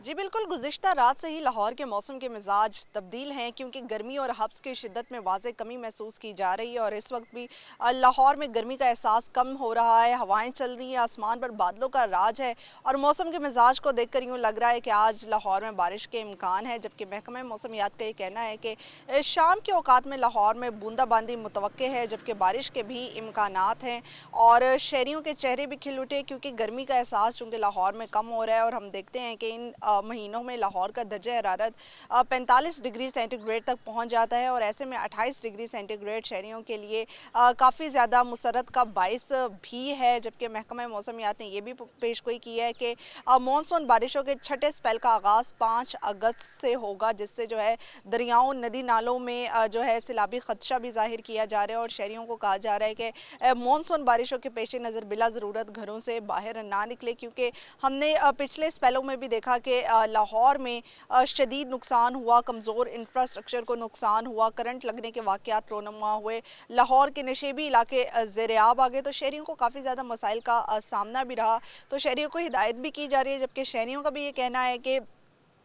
जी बिल्कुल, गुज़िश्ता रात से ही लाहौर के मौसम के मिज़ाज तब्दील हैं क्योंकि गर्मी और हब्स की शिद्दत में वाज़ेह कमी महसूस की जा रही है और इस वक्त भी लाहौर में गर्मी का एहसास कम हो रहा है। हवाएं चल रही हैं, आसमान पर बादलों का राज है और मौसम के मिज़ाज को देखकर यूँ लग रहा है कि आज लाहौर में बारिश के इम्कान है। जबकि महकमा मौसमियात का ये कहना है कि शाम के औकात में लाहौर में बूंदाबांदी मुतवक्के है, जबकि बारिश के भी इम्कानात हैं और शहरियों के चेहरे भी खिल उठे क्योंकि गर्मी का एहसास चूँकि लाहौर में कम हो रहा है। और हम देखते हैं कि इन महीनों में लाहौर का दर्जा हरारत 45 डिग्री सेंटीग्रेड तक पहुंच जाता है और ऐसे में 28 डिग्री सेंटीग्रेड शहरियों के लिए काफ़ी ज़्यादा मुसरत का बाइस भी है। जबकि महकमा मौसमियात ने यह भी पेशगोई की है कि मानसून बारिशों के छठे स्पेल का आगाज़ 5 अगस्त से होगा, जिससे जो है दरियाओं नदी नालों में जो है सैलाबी खदशा भी जाहिर किया जा रहा है और शहरियों को कहा जा रहा है कि मानसून बारिशों के पेश नज़र बिला ज़रूरत घरों से बाहर ना निकले क्योंकि हमने पिछले स्पेलों में भी देखा कि लाहौर में शदीद नुकसान हुआ, कमज़ोर इंफ्रास्ट्रक्चर को नुकसान हुआ, करंट लगने के वाक़यात रोनुमा हुए, लाहौर के नशेबी इलाके ज़ेर-ए-आब आ गए, तो शहरियों को काफ़ी ज़्यादा मसाइल का सामना भी रहा। तो शहरियों को हिदायत भी की जा रही है, जबकि शहरियों का भी ये कहना है कि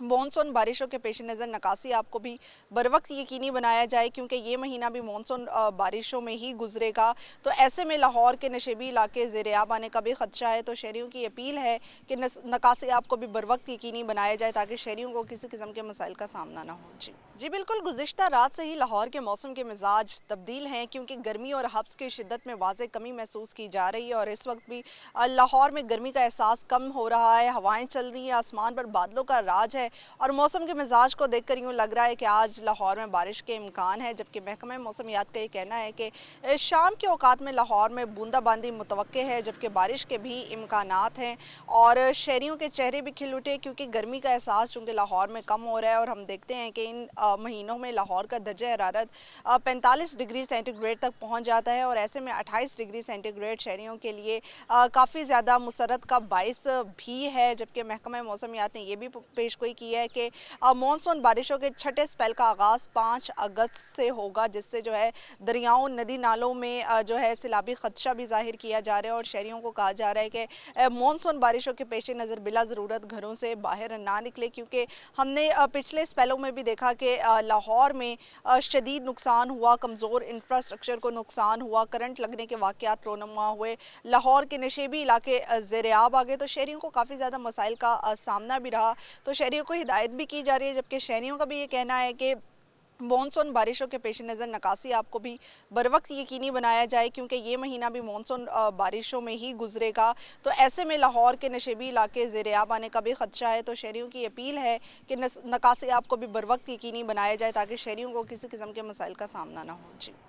मानसून बारिशों के पेश नज़र नकासी आपको भी बर वक्त यकीनी बनाया जाए क्योंकि ये महीना भी मानसून बारिशों में ही गुजरेगा। तो ऐसे में लाहौर के नशेबी इलाके ज़ेर-ए-आब आने का भी खदशा है। तो शहरियों की अपील है कि नकासी आपको भी बर वक्त यकीनी बनाया जाए ताकि शहरियों को किसी किस्म के मसाइल का सामना ना हो। जी बिल्कुल, गुज़िश्ता रात से ही लाहौर के मौसम के मिज़ाज तब्दील हैं क्योंकि गर्मी और हब्स की शिद्दत में वाज़ेह कमी महसूस की जा रही है और इस वक्त भी लाहौर में गर्मी का एहसास कम हो रहा है। हवाएं चल रही हैं, आसमान पर बादलों का राज है और मौसम के मिजाज को देखकर यूँ लग रहा है कि आज लाहौर में बारिश के इम्कान है। जबकि महकमा मौसमियात का ये कहना है कि शाम के औकात में लाहौर में बूंदाबांदी मुतवक्के है, जबकि बारिश के भी इम्कानात हैं और शहरियों के चेहरे भी खिल उठे क्योंकि गर्मी का एहसास चूँकि लाहौर में कम हो रहा है। और हम देखते हैं कि इन महीनों में लाहौर का दर्जा हरारत 45 डिग्री सेंटीग्रेड तक पहुँच जाता है और ऐसे में 28 डिग्री सेंटीग्रेड शहरियों के लिए काफ़ी ज़्यादा मुसरत का बाइस भी है। जबकि महकमा मौसमियात ने यह भी पेशगोई की है कि मानसून बारिशों के छठे स्पेल का आगाज़ 5 अगस्त से होगा, जिससे जो है दरियाओं नदी नालों में जो है सैलाबी खदशा भी जाहिर किया जा रहा है और शहरियों को कहा जा रहा है कि मानसून बारिशों के पेश नज़र बिला ज़रूरत घरों से बाहर ना निकले क्योंकि हमने पिछले स्पेलों में भी देखा कि लाहौर में शदीद नुकसान हुआ, कमज़ोर इंफ्रास्ट्रक्चर को नुकसान हुआ, करंट लगने के वाक़यात रोनुमा हुए, लाहौर के नशेबी इलाके ज़ेर-ए-आब आ गए, तो शहरियों को काफ़ी ज़्यादा मसाइल का सामना भी रहा। तो शहरियों को हिदायत भी की जा रही है, जबकि शहरियों का भी ये कहना है कि मानसून बारिशों के पेश नज़र नकासी आपको भी बर वक्त यकीनी बनाया जाए क्योंकि ये महीना भी मानसून बारिशों में ही गुजरेगा। तो ऐसे में लाहौर के नशेबी इलाके ज़ेर-ए-आब आने का भी खदशा है। तो शहरियों की अपील है कि नकासी आपको भी बर वक्त यकीनी बनाया जाए ताकि शहरियों को किसी किस्म के मसाइल का सामना ना हो। जी।